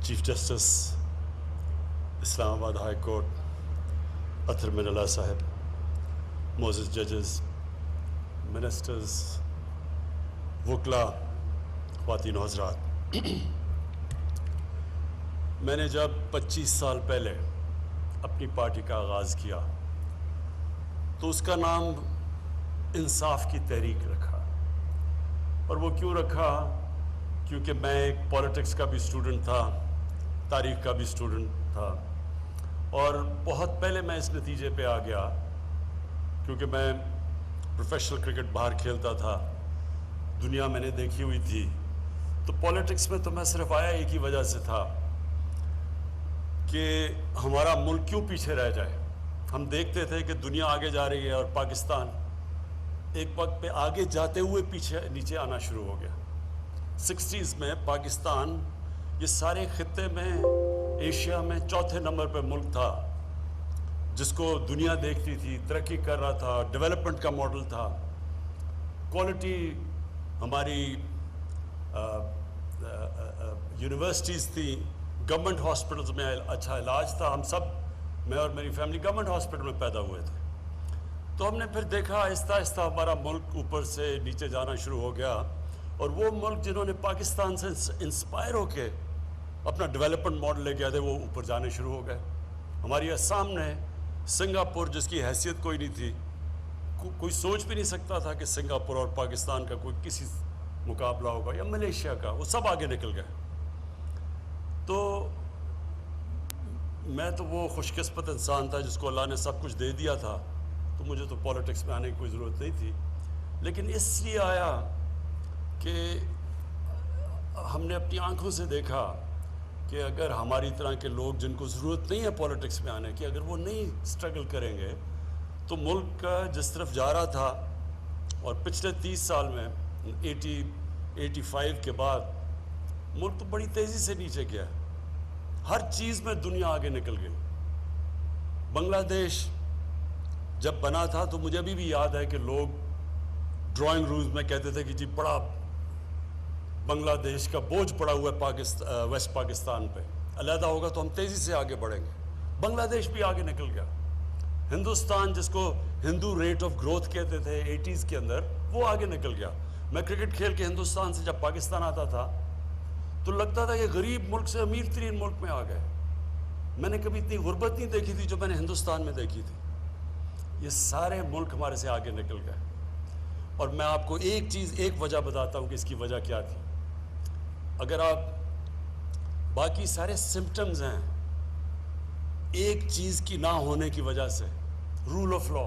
Chief justice اسلام آباد high court اطہر من اللہ صاحب، معزز ججز، منسٹرز، وکلاء، خواتین و حضرات، میں نے جب 25 سال پہلے اپنی پارٹی کا آغاز کیا تو اس کا نام انصاف کی تحریک رکھا، اور وہ کیوں رکھا؟ کیونکہ میں ایک پولیٹکس کا بھی اسٹوڈنٹ تھا، تاریخ کا بھی اسٹوڈنٹ تھا، اور بہت پہلے میں اس نتیجے پہ آ گیا، کیونکہ میں پروفیشنل کرکٹ باہر کھیلتا تھا، دنیا میں نے دیکھی ہوئی تھی، تو پولیٹکس میں تو میں صرف آیا ایک ہی وجہ سے تھا کہ ہمارا ملک کیوں پیچھے رہ جائے۔ ہم دیکھتے تھے کہ دنیا آگے جا رہی ہے اور پاکستان ایک وقت پہ آگے جاتے ہوئے پیچھے نیچے آنا شروع ہو گیا۔ 60s میں پاکستان یہ سارے خطے میں ایشیا میں چوتھے نمبر پہ ملک تھا، جس کو دنیا دیکھتی تھی، ترقی کر رہا تھا، ڈیولپمنٹ کا ماڈل تھا، کوالٹی ہماری یونیورسٹیز تھیں، گورنمنٹ ہاسپٹلز میں اچھا علاج تھا، ہم سب، میں اور میری فیملی گورنمنٹ ہاسپٹل میں پیدا ہوئے تھے۔ تو ہم نے پھر دیکھا آہستہ آہستہ ہمارا ملک اوپر سے نیچے جانا شروع ہو گیا، اور وہ ملک جنہوں نے پاکستان سے انسپائر ہو کے اپنا ڈیولپمنٹ ماڈل لے کے آئے تھے، وہ اوپر جانے شروع ہو گئے۔ ہماری سامنے سنگاپور، جس کی حیثیت کوئی نہیں تھی، کوئی سوچ بھی نہیں سکتا تھا کہ سنگاپور اور پاکستان کا کوئی کسی مقابلہ ہوگا، یا ملیشیا کا، وہ سب آگے نکل گئے۔ تو میں تو وہ خوش قسمت انسان تھا جس کو اللہ نے سب کچھ دے دیا تھا، تو مجھے تو پولیٹکس میں آنے کی کوئی ضرورت نہیں تھی، لیکن اس لیے آیا کہ ہم نے اپنی آنکھوں سے دیکھا کہ اگر ہماری طرح کے لوگ جن کو ضرورت نہیں ہے پولیٹکس میں آنے کی، اگر وہ نہیں سٹرگل کریں گے تو ملک کا جس طرف جا رہا تھا، اور پچھلے 30 سال میں 85 کے بعد ملک تو بڑی تیزی سے نیچے گیا، ہر چیز میں دنیا آگے نکل گئی۔ بنگلہ دیش جب بنا تھا تو مجھے ابھی بھی یاد ہے کہ لوگ ڈرائنگ رومز میں کہتے تھے کہ جی بڑا بنگلہ دیش کا بوجھ پڑا ہوا ہے ویسٹ پاکستان پہ، علیحدہ ہوگا تو ہم تیزی سے آگے بڑھیں گے۔ بنگلہ دیش بھی آگے نکل گیا۔ ہندوستان، جس کو ہندو ریٹ آف گروتھ کہتے تھے 80s کے اندر، وہ آگے نکل گیا۔ میں کرکٹ کھیل کے ہندوستان سے جب پاکستان آتا تھا تو لگتا تھا کہ غریب ملک سے امیر ترین ملک میں آ گئے۔ میں نے کبھی اتنی غربت نہیں دیکھی تھی جو میں نے ہندوستان میں دیکھی تھی۔ یہ سارے ملک ہمارے سے آگے نکل گئے، اور میں آپ کو ایک چیز، ایک وجہ بتاتا ہوں کہ اس کی وجہ کیا تھی۔ اگر آپ باقی سارے سمپٹمز ہیں ایک چیز کی نہ ہونے کی وجہ سے، رول آف لا۔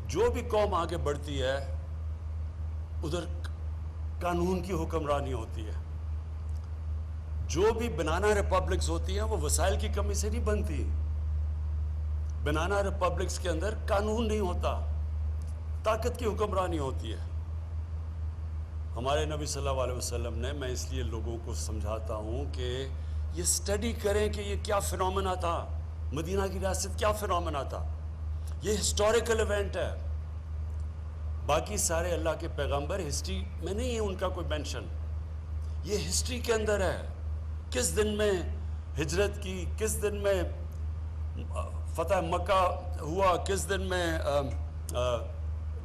جو بھی قوم آگے بڑھتی ہے ادھر قانون کی حکمرانی ہوتی ہے۔ جو بھی بنانا ریپبلکس ہوتی ہیں وہ وسائل کی کمی سے نہیں بنتی۔ بنانا ریپبلکس کے اندر قانون نہیں ہوتا، طاقت کی حکمرانی ہوتی ہے۔ ہمارے نبی صلی اللہ علیہ وسلم نے، میں اس لیے لوگوں کو سمجھاتا ہوں کہ یہ سٹڈی کریں کہ یہ کیا فینومینا تھا، مدینہ کی ریاست کیا فینومینا تھا۔ یہ ہسٹوریکل ایونٹ ہے۔ باقی سارے اللہ کے پیغمبر ہسٹری میں نہیں ہے ان کا کوئی مینشن، یہ ہسٹری کے اندر ہے۔ کس دن میں ہجرت کی، کس دن میں فتح مکہ ہوا، کس دن میں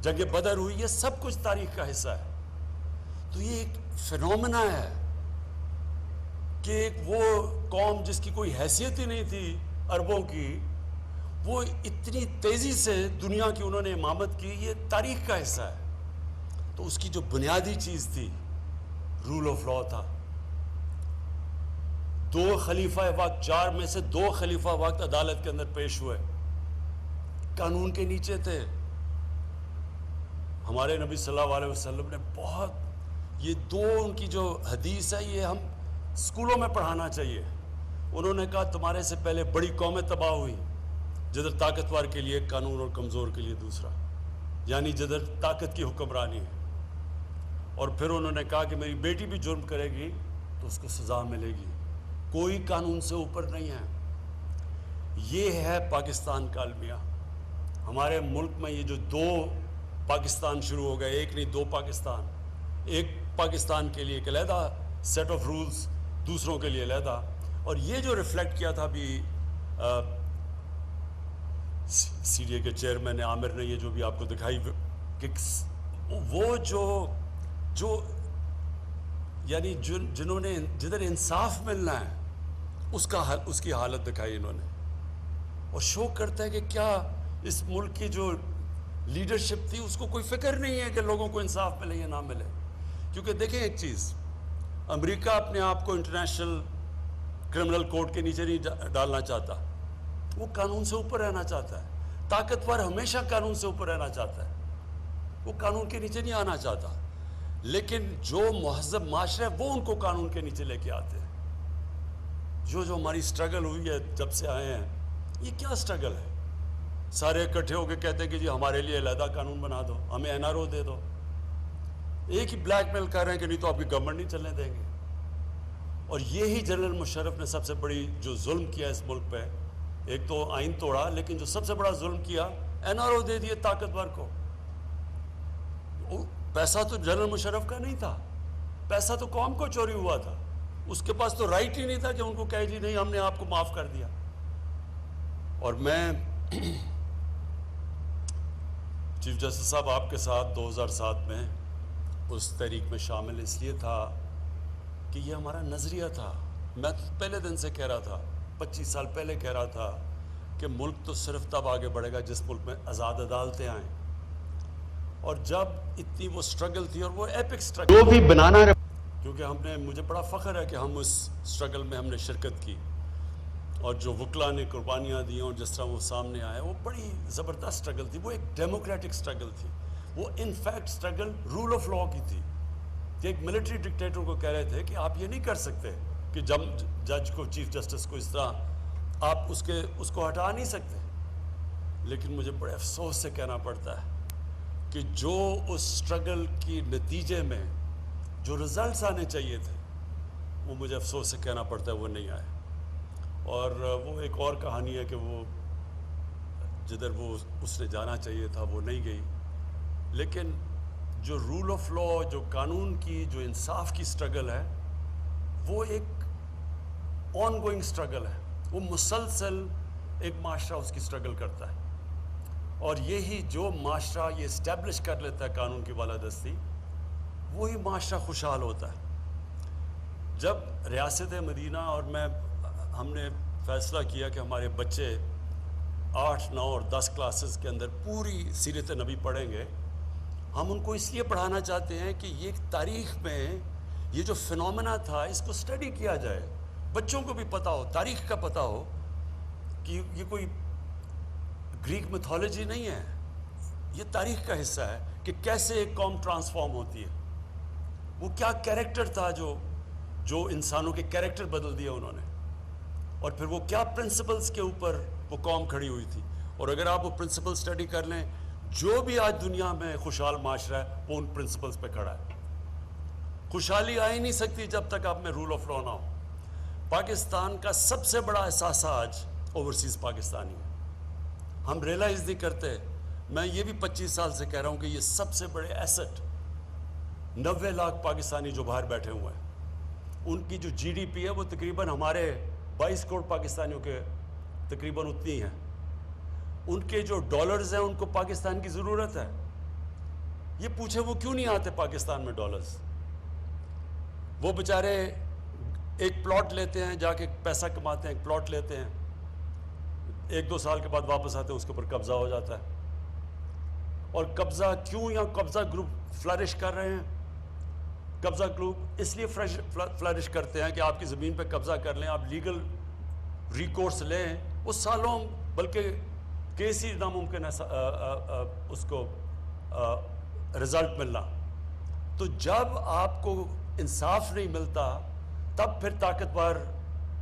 جنگ بدر ہوئی، یہ سب کچھ تاریخ کا حصہ ہے۔ تو یہ ایک فینومینا ہے کہ ایک وہ قوم جس کی کوئی حیثیت ہی نہیں تھی عربوں کی، وہ اتنی تیزی سے دنیا کی انہوں نے امامت کی، یہ تاریخ کا حصہ ہے۔ تو اس کی جو بنیادی چیز تھی رول آف لا تھا۔ 2 خلیفہ وقت، 4 میں سے 2 خلیفہ وقت عدالت کے اندر پیش ہوئے، قانون کے نیچے تھے۔ ہمارے نبی صلی اللہ علیہ وسلم نے بہت، یہ 2 ان کی جو حدیث ہے یہ ہم اسکولوں میں پڑھانا چاہیے۔ انہوں نے کہا تمہارے سے پہلے بڑی قومیں تباہ ہوئی، جدھر طاقتور کے لیے قانون اور کمزور کے لیے دوسرا، یعنی جدھر طاقت کی حکمرانی ہے۔ اور پھر انہوں نے کہا کہ میری بیٹی بھی جرم کرے گی تو اس کو سزا ملے گی، کوئی قانون سے اوپر نہیں ہے۔ یہ ہے پاکستان کا المیہ۔ ہمارے ملک میں یہ جو 2 پاکستان شروع ہو گئے، ایک نہیں 2 پاکستان، ایک پاکستان کے لیے ایک علیحدہ سیٹ آف رولز، دوسروں کے لیے علیحدہ. اور یہ جو ریفلیکٹ کیا تھا ابھی سی ڈی اے کے چیئرمین عامر نے یہ جو بھی آپ کو دکھائی کہ وہ جو یعنی جنہوں نے جدھر انصاف ملنا ہے اس کی حالت دکھائی انہوں نے, اور شو کرتا ہے کہ کیا اس ملک کی جو لیڈرشپ تھی اس کو کوئی فکر نہیں ہے کہ لوگوں کو انصاف ملے یا نہ ملے. کیونکہ دیکھیں ایک چیز, امریکہ اپنے آپ کو انٹرنیشنل کرمنل کورٹ کے نیچے نہیں ڈالنا چاہتا, وہ قانون سے اوپر رہنا چاہتا ہے. طاقتور ہمیشہ قانون سے اوپر رہنا چاہتا ہے, وہ قانون کے نیچے نہیں آنا چاہتا. لیکن جو مہذب معاشرہ ہے وہ ان کو قانون کے نیچے لے کے آتے ہیں. جو ہماری سٹرگل ہوئی ہے جب سے آئے ہیں, یہ کیا سٹرگل ہے؟ سارے اکٹھے ہو کے کہتے ہیں کہ جی ہمارے لیے علیحدہ قانون بنا دو, ہمیں این آر او دے دو. ایک ہی بلیک میل کر رہے ہیں کہ نہیں تو آپ کی گورنمنٹ نہیں چلنے دیں گے. اور یہی جنرل مشرف نے سب سے بڑی جو ظلم کیا اس ملک پہ, ایک تو آئین توڑا, لیکن جو سب سے بڑا ظلم کیا این آر او دے دیے طاقتور کو. پیسہ تو جنرل مشرف کا نہیں تھا, پیسہ تو قوم کو چوری ہوا تھا. اس کے پاس تو رائٹ ہی نہیں تھا کہ ان کو کہے جی نہیں ہم نے آپ کو معاف کر دیا. اور میں چیف جسٹس صاحب آپ کے ساتھ 2007 میں اس تحریک میں شامل اس لیے تھا کہ یہ ہمارا نظریہ تھا. میں تو پہلے دن سے کہہ رہا تھا, 25 سال پہلے کہہ رہا تھا کہ ملک تو صرف تب آگے بڑھے گا جس ملک میں آزاد عدالتیں آئیں. اور جب اتنی وہ سٹرگل تھی, اور وہ ایپک سٹرگل جو بھی بنانا, کیونکہ مجھے بڑا فخر ہے کہ ہم اس سٹرگل میں ہم نے شرکت کی, اور جو وکلا نے قربانیاں دی اور جس طرح وہ سامنے آئے, وہ بڑی زبردست سٹرگل تھی. وہ ایک ڈیموکریٹک سٹرگل تھی, وہ in fact struggle rule of law کی تھی. کہ ایک ملٹری ڈکٹیٹر کو کہہ رہے تھے کہ آپ یہ نہیں کر سکتے کہ جج کو, چیف جسٹس کو اس طرح آپ اس کو ہٹا نہیں سکتے. لیکن مجھے بڑے افسوس سے کہنا پڑتا ہے کہ جو اس سٹرگل کی نتیجے میں جو رزلٹس آنے چاہیے تھے, وہ مجھے افسوس سے کہنا پڑتا ہے وہ نہیں آئے. اور وہ ایک اور کہانی ہے کہ وہ جدھر وہ اس نے جانا چاہیے تھا وہ نہیں گئی. لیکن جو رول آف لاء, جو قانون کی, جو انصاف کی سٹرگل ہے, وہ ایک آن گوئنگ سٹرگل ہے. وہ مسلسل ایک معاشرہ اس کی سٹرگل کرتا ہے. اور یہی جو معاشرہ یہ اسٹیبلش کر لیتا ہے قانون کی بالادستی, وہی معاشرہ خوشحال ہوتا ہے. جب ریاست مدینہ اور ہم نے فیصلہ کیا کہ ہمارے بچے 8, 9 اور 10 کلاسز کے اندر پوری سیرت نبی پڑھیں گے, ہم ان کو اس لیے پڑھانا چاہتے ہیں کہ یہ تاریخ میں یہ جو فنومنا تھا اس کو اسٹڈی کیا جائے, بچوں کو بھی پتہ ہو, تاریخ کا پتہ ہو کہ یہ کوئی گریک میتھولوجی نہیں ہے, یہ تاریخ کا حصہ ہے کہ کیسے ایک قوم ٹرانسفارم ہوتی ہے. وہ کیا کیریکٹر تھا جو انسانوں کے کیریکٹر بدل دیے انہوں نے, اور پھر وہ کیا پرنسپلز کے اوپر وہ قوم کھڑی ہوئی تھی. اور اگر آپ وہ پرنسپل اسٹڈی کر لیں, جو بھی آج دنیا میں خوشحال معاشرہ ہے وہ ان پرنسپلز پہ کھڑا ہے. خوشحالی آ ہی نہیں سکتی جب تک آپ میں رول آف لاء نہ ہو. پاکستان کا سب سے بڑا اثاثہ آج اوورسیز پاکستانی ہے. ہم ریئلائز نہیں کرتے. میں یہ بھی 25 سال سے کہہ رہا ہوں کہ یہ سب سے بڑے ایسٹ 90 لاکھ پاکستانی جو باہر بیٹھے ہوئے ہیں, ان کی جو جی ڈی پی ہے وہ تقریباً ہمارے 22 کروڑ پاکستانیوں کے تقریباً اتنی ہیں. ان کے جو ڈالرز ہیں ان کو پاکستان کی ضرورت ہے. یہ پوچھے وہ کیوں نہیں آتے پاکستان میں ڈالرز؟ وہ بیچارے ایک پلاٹ لیتے ہیں, جا کے پیسہ کماتے ہیں, ایک پلاٹ لیتے ہیں, 1-2 سال کے بعد واپس آتے ہیں, اس کے اوپر قبضہ ہو جاتا ہے. اور قبضہ کیوں یہاں قبضہ گروپ فلرش کر رہے ہیں؟ قبضہ گروپ اس لیے فلرش کرتے ہیں کہ آپ کی زمین پہ قبضہ کر لیں, آپ لیگل ریکورس لیں, وہ سالوں, بلکہ کیس ہی ناممکن ہے اس کو رزلٹ ملنا. تو جب آپ کو انصاف نہیں ملتا تب پھر طاقتور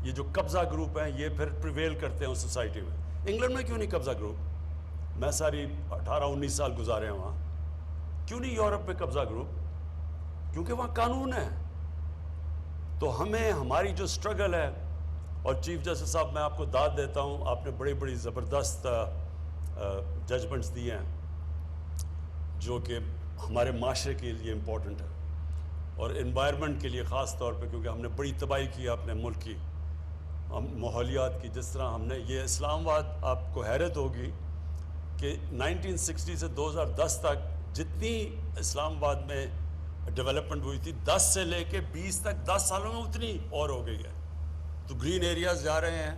یہ جو قبضہ گروپ ہیں یہ پھر پریویل کرتے ہیں اس سوسائٹی میں. انگلینڈ میں کیوں نہیں قبضہ گروپ؟ میں ساری 18-19 سال گزارے ہیں وہاں. کیوں نہیں یورپ میں قبضہ گروپ؟ کیونکہ وہاں قانون ہے. تو ہمیں ہماری جو سٹرگل ہے, اور چیف جسٹس صاحب میں آپ کو داد دیتا ہوں, آپ نے بڑی بڑی زبردست ججمنٹس دیے ہیں جو کہ ہمارے معاشرے کے لیے امپورٹنٹ ہے. اور انوائرمنٹ کے لیے خاص طور پہ، کیونکہ ہم نے بڑی تباہی کی اپنے ملک کی، ماحولیات کی. جس طرح ہم نے یہ اسلام آباد، آپ کو حیرت ہوگی کہ 1960 سے 2010 تک جتنی اسلام آباد میں ڈیولپمنٹ ہوئی تھی 10 سے لے کے 20 تک 10 سالوں میں اتنی اور ہو گئی ہے. تو گرین ایریاز جا رہے ہیں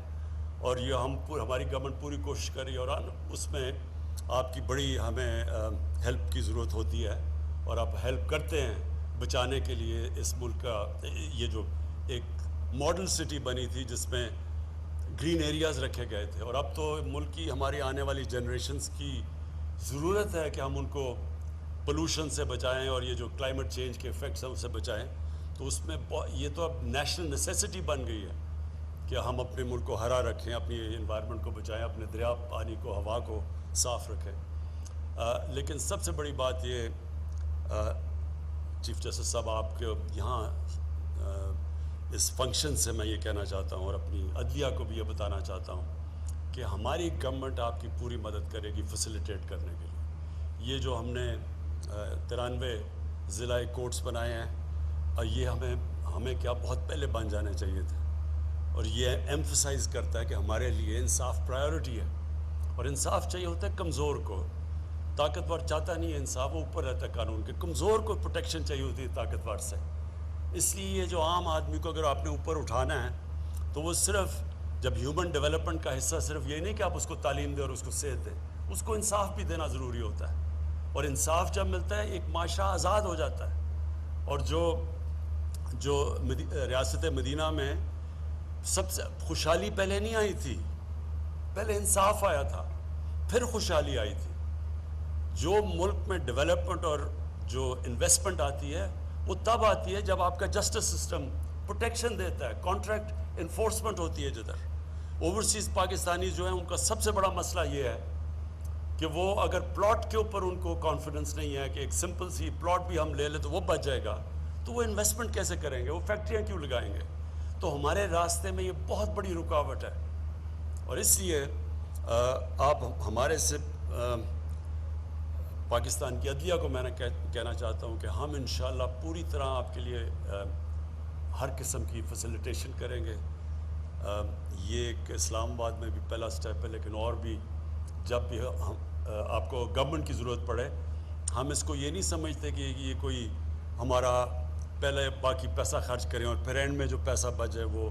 اور یہ ہماری گورنمنٹ پوری کوشش کر رہی ہے، اور اس میں آپ کی بڑی ہمیں ہیلپ کی ضرورت ہوتی ہے، اور آپ ہیلپ کرتے ہیں بچانے کے لیے اس ملک کا. یہ جو ایک ماڈل سٹی بنی تھی جس میں گرین ایریاز رکھے گئے تھے، اور اب تو ملک کی ہماری آنے والی جنریشنز کی ضرورت ہے کہ ہم ان کو پولوشن سے بچائیں اور یہ جو کلائمیٹ چینج کے افیکٹس ہیں ان سے بچائیں. تو اس میں یہ تو اب نیشنل نیسیسٹی بن گئی ہے کہ ہم اپنے ملک کو ہرا رکھیں، اپنی انوائرمنٹ کو بچائیں، اپنے دریا پانی کو، ہوا کو صاف رکھیں. لیکن سب سے بڑی بات یہ چیف جسٹس صاحب آپ کے یہاں اس فنکشن سے میں یہ کہنا چاہتا ہوں، اور اپنی عدلیہ کو بھی یہ بتانا چاہتا ہوں کہ ہماری گورنمنٹ آپ کی پوری مدد کرے گی فیسیلیٹیٹ کرنے کے لیے. یہ جو ہم نے 93 ضلع کورٹس بنائے ہیں، اور یہ ہمیں کیا بہت پہلے بن جانے چاہیے تھے، اور یہ ایمفسائز کرتا ہے کہ ہمارے لیے انصاف پرائیورٹی ہے. اور انصاف چاہیے ہوتا ہے کمزور کو، طاقتور چاہتا نہیں ہے انصاف، وہ اوپر رہتا ہے قانون کے. کمزور کو پروٹیکشن چاہیے ہوتی ہے طاقتور سے. اس لیے یہ جو عام آدمی کو اگر آپ نے اوپر اٹھانا ہے تو وہ صرف جب ہیومن ڈیولپمنٹ کا حصہ صرف یہ نہیں کہ آپ اس کو تعلیم دیں اور اس کو صحت دیں، اس کو انصاف بھی دینا ضروری ہوتا ہے. اور انصاف جب ملتا ہے ایک معاشرہ آزاد ہو جاتا ہے. اور جو ریاست مدینہ میں سب سے خوشحالی پہلے نہیں آئی تھی، پہلے انصاف آیا تھا، پھر خوشحالی آئی تھی. جو ملک میں ڈیولپمنٹ اور جو انویسٹمنٹ آتی ہے وہ تب آتی ہے جب آپ کا جسٹس سسٹم پروٹیکشن دیتا ہے، کانٹریکٹ انفورسمنٹ ہوتی ہے. جدھر اوورسیز پاکستانی جو ہیں ان کا سب سے بڑا مسئلہ یہ ہے کہ وہ اگر پلاٹ کے اوپر ان کو کانفیڈنس نہیں ہے کہ ایک سمپل سی پلاٹ بھی ہم لے لیں تو وہ بچ جائے گا، تو وہ انویسٹمنٹ کیسے کریں گے، وہ فیکٹریاں کیوں لگائیں گے. تو ہمارے راستے میں یہ بہت بڑی رکاوٹ ہے. اور اس لیے آپ ہمارے سے پاکستان کی عدلیہ کو میں نے کہنا چاہتا ہوں کہ ہم انشاءاللہ پوری طرح آپ کے لیے ہر قسم کی فیسیلیٹیشن کریں گے. یہ ایک اسلام آباد میں بھی پہلا سٹیپ ہے، لیکن اور بھی جب بھی آپ کو گورنمنٹ کی ضرورت پڑے، ہم اس کو یہ نہیں سمجھتے کہ یہ کوئی ہمارا پہلے باقی پیسہ خرچ کریں اور پھر اینڈ میں جو پیسہ بچے وہ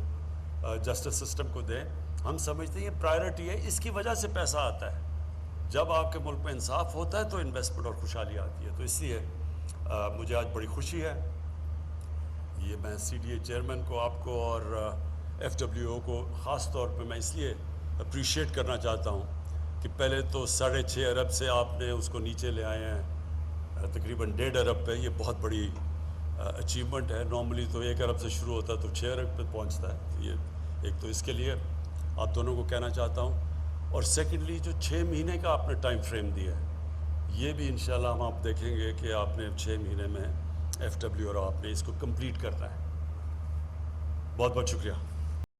جسٹس سسٹم کو دیں. ہم سمجھتے ہیں یہ پرائیورٹی ہے، اس کی وجہ سے پیسہ آتا ہے. جب آپ کے ملک میں انصاف ہوتا ہے تو انویسٹمنٹ اور خوشحالی آتی ہے. تو اس لیے مجھے آج بڑی خوشی ہے. یہ میں سی ڈی اے چیئرمین کو، آپ کو اور ایف ڈبلیو او کو خاص طور پہ میں اس لیے اپریشیٹ کرنا چاہتا ہوں کہ پہلے تو 6.5 ارب سے آپ نے اس کو نیچے لے آئے ہیں تقریباً 1.5 ارب پہ. یہ بہت بڑی اچیومنٹ ہے. نارملی تو 1 ارب سے شروع ہوتا ہے تو 6 ارب پہ پہنچتا ہے. یہ ایک تو اس کے لیے آپ دونوں کو کہنا چاہتا ہوں. اور سیکنڈلی جو 6 مہینے کا آپ نے ٹائم فریم دیا ہے، یہ بھی انشاءاللہ ہم آپ دیکھیں گے کہ آپ نے 6 مہینے میں ایف ڈبلیو اور آپ نے اس کو کمپلیٹ کرنا ہے. بہت بہت شکریہ.